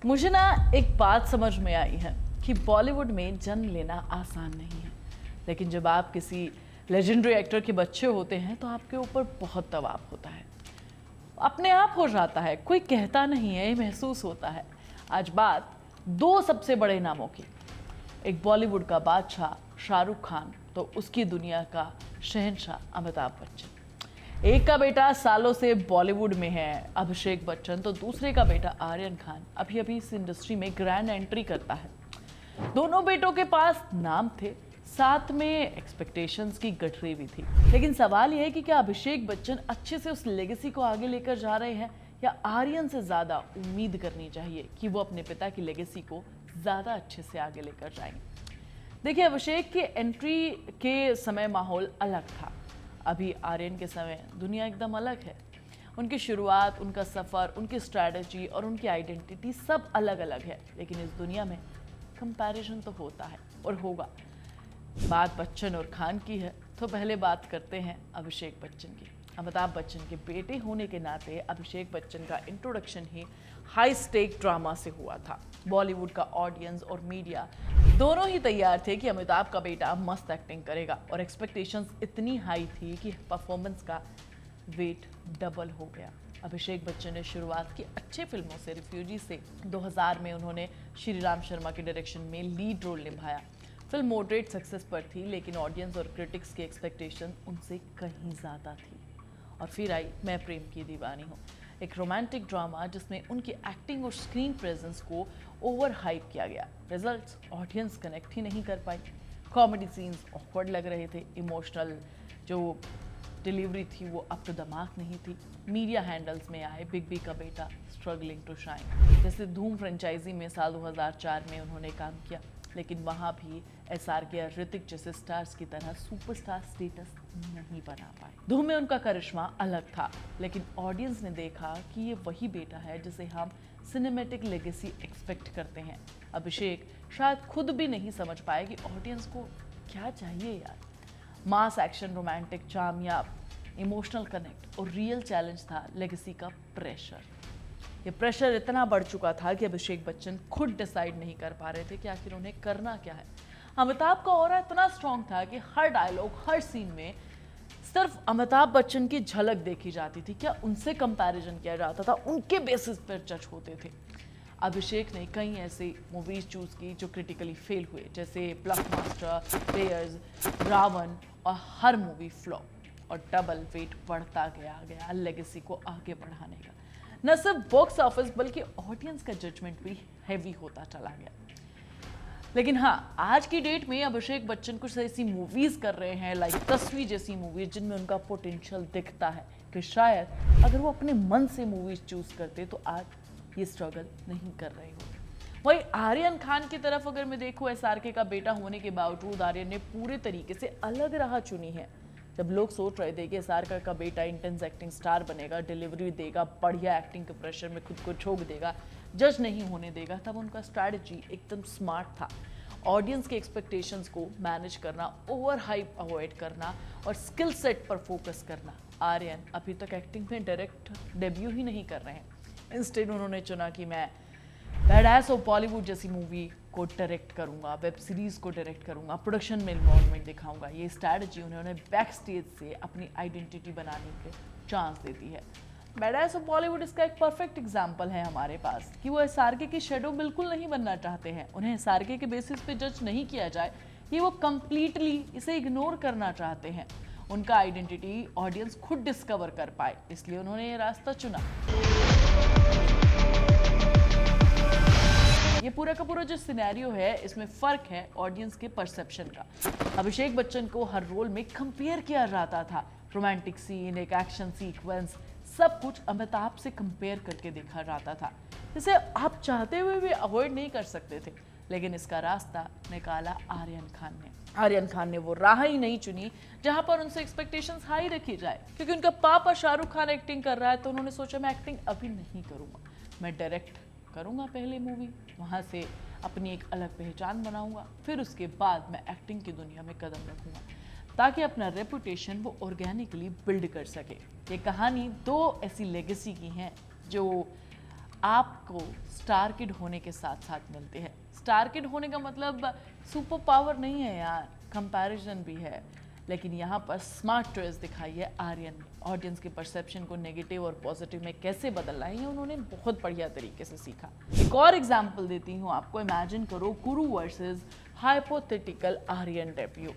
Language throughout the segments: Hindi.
मुझे ना एक बात समझ में आई है कि बॉलीवुड में जन्म लेना आसान नहीं है, लेकिन जब आप किसी लेजेंडरी एक्टर के बच्चे होते हैं तो आपके ऊपर बहुत दबाव होता है। अपने आप हो जाता है, कोई कहता नहीं है, ये महसूस होता है। आज बात दो सबसे बड़े नामों की, एक बॉलीवुड का बादशाह शाहरुख खान, तो उसकी दुनिया का शहंशाह अमिताभ बच्चन। एक का बेटा सालों से बॉलीवुड में है अभिषेक बच्चन, तो दूसरे का बेटा आर्यन खान अभी अभी इस इंडस्ट्री में ग्रैंड एंट्री करता है। दोनों बेटों के पास नाम थे, साथ में एक्सपेक्टेशंस की गठरी भी थी, लेकिन सवाल यह है कि क्या अभिषेक बच्चन अच्छे से उस लेगेसी को आगे लेकर जा रहे हैं या आर्यन से ज्यादा उम्मीद करनी चाहिए कि वो अपने पिता की लेगेसी को ज्यादा अच्छे से आगे लेकर जाएंगे। देखिए, अभिषेक की एंट्री के समय माहौल अलग था, अभी आर्यन के समय दुनिया एकदम अलग है। उनकी शुरुआत, उनका सफ़र, उनकी स्ट्रैटेजी और उनकी आइडेंटिटी सब अलग अलग है, लेकिन इस दुनिया में कंपैरिजन तो होता है और होगा। बात बच्चन और खान की है तो पहले बात करते हैं अभिषेक बच्चन की। अमिताभ बच्चन के बेटे होने के नाते अभिषेक बच्चन का इंट्रोडक्शन ही हाई स्टेक ड्रामा से हुआ था। बॉलीवुड का ऑडियंस और मीडिया दोनों ही तैयार थे कि अमिताभ का बेटा मस्त एक्टिंग करेगा, और एक्सपेक्टेशंस इतनी हाई थी कि परफॉर्मेंस का वेट डबल हो गया। अभिषेक बच्चन ने शुरुआत की अच्छे फिल्मों से। रिफ्यूजी से 2000 में उन्होंने श्री राम शर्मा के डायरेक्शन में लीड रोल निभाया। फिल्म मॉडरेट सक्सेस पर थी, लेकिन ऑडियंस और क्रिटिक्स की एक्सपेक्टेशन उनसे कहीं ज़्यादा थी। और फिर आई मैं प्रेम की दीवानी हूँ, एक रोमांटिक ड्रामा जिसमें उनकी एक्टिंग और स्क्रीन प्रेजेंस को ओवर हाइप किया गया। रिजल्ट्स, ऑडियंस कनेक्ट ही नहीं कर पाई। कॉमेडी सीन्स ऑकवर्ड लग रहे थे, इमोशनल जो डिलीवरी थी वो अप टू द मार्क नहीं थी। मीडिया हैंडल्स में आए बिग बी का बेटा स्ट्रगलिंग टू शाइन, जैसे धूम फ्रेंचाइजी में साल 2004 में उन्होंने काम किया, लेकिन वहाँ भी SRK या ऋतिक जैसे स्टार्स की तरह सुपरस्टार स्टेटस नहीं बना पाए। धूम में उनका करिश्मा अलग था, लेकिन ऑडियंस ने देखा कि ये वही बेटा है जिसे हम सिनेमैटिक लेगेसी एक्सपेक्ट करते हैं। अभिषेक शायद खुद भी नहीं समझ पाए कि ऑडियंस को क्या चाहिए यार। मास एक्शन, रोमांटिक चार्म या इमोशनल कनेक्ट, और रियल चैलेंज था लेगेसी का प्रेशर। ये प्रेशर इतना बढ़ चुका था कि अभिषेक बच्चन खुद डिसाइड नहीं कर पा रहे थे कि आखिर उन्हें करना क्या है। अमिताभ का ऑरा इतना स्ट्रांग था कि हर डायलॉग, हर सीन में सिर्फ अमिताभ बच्चन की झलक देखी जाती थी। क्या उनसे कंपैरिजन किया जाता था, उनके बेसिस पर जज होते थे। अभिषेक ने कई ऐसी मूवीज चूज की जो क्रिटिकली फेल हुए, जैसे ब्लॉकबस्टर, प्लेयर्स, रावण, और हर मूवी फ्लॉप। और डबल वेट बढ़ता गया लेगेसी को आगे बढ़ाने का। न सिर्फ बॉक्स ऑफिस बल्कि ऑडियंस का जजमेंट भी हैवी होता चला गया। लेकिन हाँ, आज की डेट में अभिषेक बच्चन कुछ ऐसी मूवीज कर रहे हैं, लाइक तस्वीर जैसी मूवीज, जिनमें उनका पोटेंशियल दिखता है कि शायद अगर वो अपने मन से मूवीज चूज करते तो आज ये स्ट्रगल नहीं कर रहे होते। वही आर्यन खान की तरफ अगर मैं देखूं, SRK का बेटा होने के बावजूद आर्यन ने पूरे तरीके से अलग राह चुनी है। जब लोग सोच रहे थे कि SRK का बेटा इंटेंस एक्टिंग स्टार बनेगा, डिलीवरी देगा, बढ़िया एक्टिंग के प्रेशर में खुद को झोंक देगा, जज नहीं होने देगा, तब उनका स्ट्रैटेजी एकदम स्मार्ट था। ऑडियंस के एक्सपेक्टेशंस को मैनेज करना, ओवर हाइप अवॉइड करना और स्किल सेट पर फोकस करना। आर्यन अभी तक एक्टिंग में डायरेक्ट डेब्यू ही नहीं कर रहे हैं। इंस्टेड उन्होंने चुना कि मैं बैडएस ऑफ बॉलीवुड जैसी मूवी को डायरेक्ट करूंगा, वेब सीरीज को डायरेक्ट करूंगा, प्रोडक्शन में इन्वॉल्वमेंट दिखाऊंगा। ये स्ट्रैटेजी उन्होंने बैक स्टेज से अपनी आइडेंटिटी बनाने के चांस देती है। बैडएस ऑफ बॉलीवुड इसका एक परफेक्ट एग्जाम्पल है हमारे पास कि वो SRK की शेडो बिल्कुल नहीं बनना चाहते हैं। उन्हें SRK के बेसिस पे जज नहीं किया जाए, कि वो कंप्लीटली इसे इग्नोर करना चाहते हैं। उनका आइडेंटिटी ऑडियंस खुद डिस्कवर कर पाए, इसलिए उन्होंने ये रास्ता चुना। ये पूरा का पूरा जो सिनेरियो है, इसमें फर्क है ऑडियंस के परसेप्शन का। अभिषेक बच्चन को हर रोल में कंपेयर किया जाता था। रोमांटिक सीन, एक एक्शन सीक्वेंस, सब कुछ अमिताभ से कंपेयर करके देखा जाता था, जिसे आप चाहते हुए भी अवॉइड नहीं कर सकते थे। लेकिन इसका रास्ता निकाला आर्यन खान ने। आर्यन खान ने वो राह ही नहीं चुनी जहां पर उनसे एक्सपेक्टेशंस हाई रखी जाए, क्योंकि उनका पापा शाहरुख खान एक्टिंग कर रहा है, तो उन्होंने सोचा मैं एक्टिंग अभी नहीं करूंगा, मैं डायरेक्ट करूंगा पहले मूवी, वहां से अपनी एक अलग पहचान बनाऊंगा, फिर उसके बाद मैं एक्टिंग की दुनिया में कदम रखूंगा, ताकि अपना रेपुटेशन वो ऑर्गेनिकली बिल्ड कर सके। ये कहानी दो ऐसी लेगेसी की हैं जो आपको स्टार किड होने के साथ साथ मिलते हैं। स्टार किड होने का मतलब सुपर पावर नहीं है यार, कंपैरिजन भी है। लेकिन यहाँ पर स्मार्ट चॉइस दिखाई है आर्यन। ऑडियंस के परसेप्शन को नेगेटिव और पॉजिटिव में कैसे बदलना है उन्होंने बहुत बढ़िया तरीके से सीखा। एक और एग्जाम्पल देती हूँ आपको। इमेजिन करो गुरु वर्सेस हाइपोथेटिकल आर्यन डेब्यू।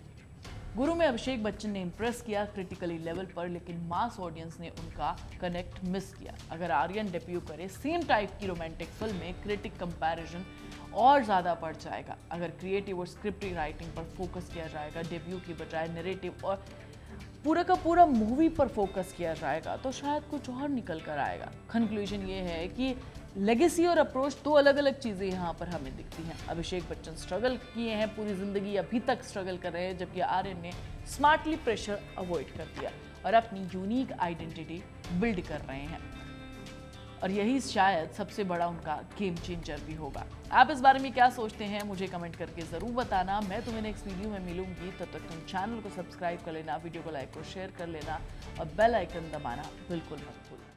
गुरु में अभिषेक बच्चन ने इंप्रेस किया क्रिटिकली लेवल पर, लेकिन मास ऑडियंस ने उनका कनेक्ट मिस किया। अगर आर्यन डेब्यू करे सेम टाइप की रोमांटिक फिल्म में, क्रिटिक कंपैरिजन और ज़्यादा बढ़ जाएगा। अगर क्रिएटिव और स्क्रिप्ट राइटिंग पर फोकस किया जाएगा, डेब्यू की बजाय नैरेटिव और पूरा का पूरा मूवी पर फोकस किया जाएगा, तो शायद कुछ और निकल कर आएगा। कंक्लूजन ये है कि लेगेसी और अप्रोच दो अलग अलग चीज़ें यहाँ पर हमें दिखती हैं। अभिषेक बच्चन स्ट्रगल किए हैं पूरी ज़िंदगी, अभी तक स्ट्रगल कर रहे हैं, जबकि आर्यन ने स्मार्टली प्रेशर अवॉइड कर दिया और अपनी यूनिक आइडेंटिटी बिल्ड कर रहे हैं। और यही शायद सबसे बड़ा उनका गेम चेंजर भी होगा। आप इस बारे में क्या सोचते हैं मुझे कमेंट करके ज़रूर बताना। मैं तुम्हें नेक्स्ट वीडियो में मिलूंगी, तब तक तुम चैनल को सब्सक्राइब कर लेना, वीडियो को लाइक और शेयर कर लेना और बेल आइकन दबाना बिल्कुल मत भूलना।